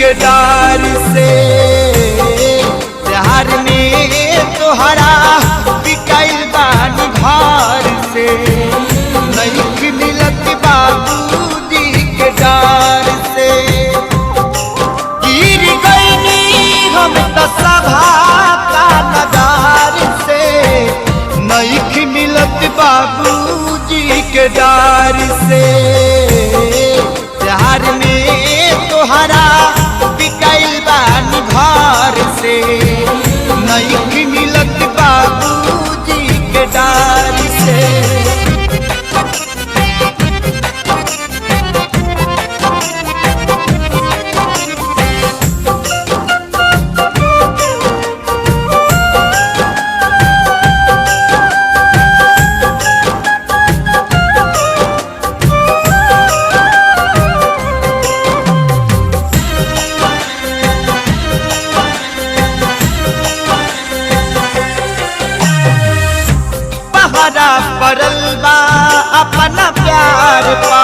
के डार से। प्यार में तोहरा बिकाइल बानी घर से, नहीं मिलत बाबूजी के डार से। गिर गईनी हम तो सभा का नगार से, नहीं मिलत बाबूजी के डार से। प्यार में तोहरा बिकाइल बानी घर से, नहीं मिलत बाबूजी के डार से। पहरा पड़ल बा अपना प्यार पा,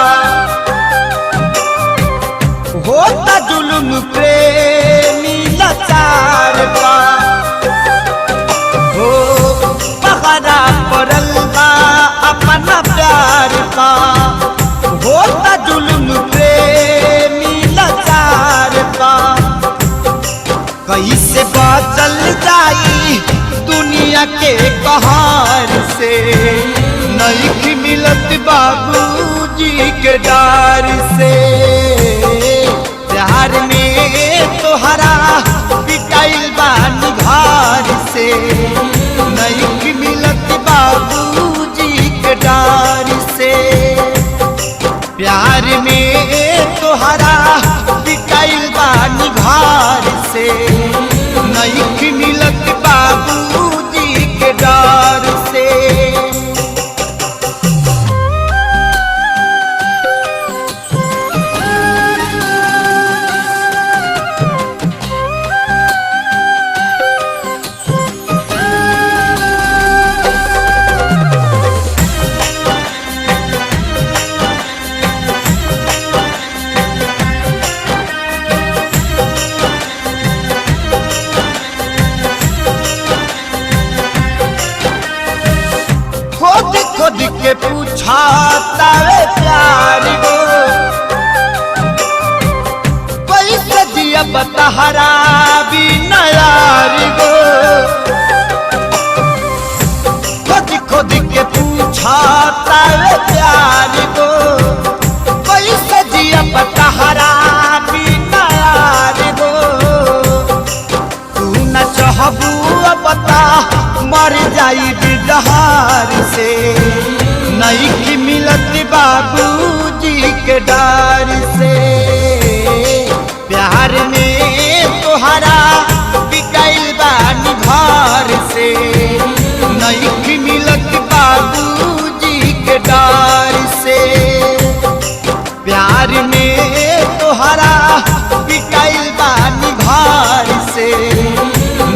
होता जुल्म प्रेमी लाचार पा। हो पहरा पड़ल बा अपना प्यार पा, होता जुल्म प्रेमी लाचार पा। कैसे बचल जाई दुनिया के कहर से, नहीं मिलत बाबूजी के डार से। प्यार में तोहरा बिकाइल बानी घर से, नहीं मिलत बाबूजी के डार से। प्यार में तोहरा बिकाइल बानी घर से, नहीं मिलत बाबूजी के डार से। खुद के पूछा तावे प्यार गो, कैसे दिया बतहरा भी नयार गो। खुद के पूछा तावे प्यार गो, कैसे दिया बतहरा भी नयार गो। तू न चाहबू बता मर जाई बिडहार से, नहीं मिलत बाबूजी के डार से। प्यार में तोहरा बिकाइल बानी घर से, नहीं मिलत बाबूजी के डार से। प्यार में तोहरा बिकाइल बानी घर से,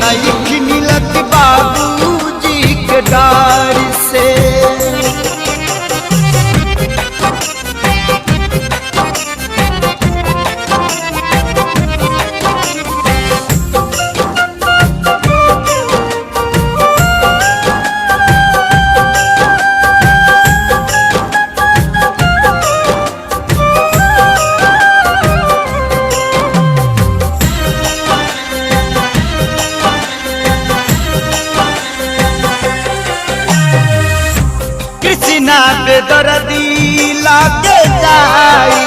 नहीं मिलत बाबूजी के डार से। कृष्णा बेदर्दी लागे जाई,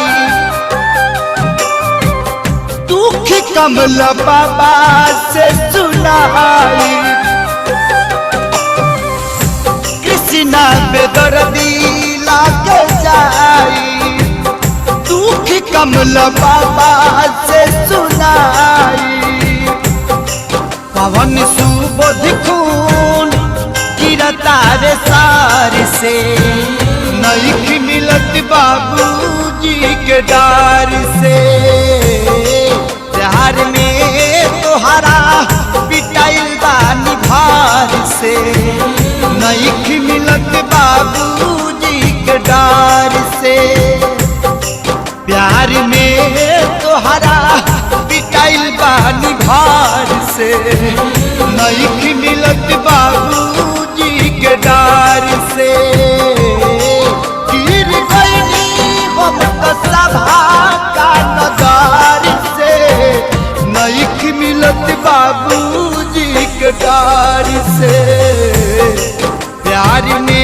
दुख कमल बाबा से सुनाई। कृष्णा बेदर्दी लागे जाई, दुख कमल बाबा से सुनाई। पवन सुबोध खून गिरता रे सार से, नहीं मिलत बाबूजी के डार से। प्यार में तोहरा बिकाइल बानी घर से, नहीं मिलत बाबूजी के डार से। प्यार में तोहरा बिकाइल बानी भार से, नहीं मिलत बाबूजी के डार से। गिर गईनी हम तो सभा का नदार से, नहीं मिलत बाबूजी के डार से। प्यार में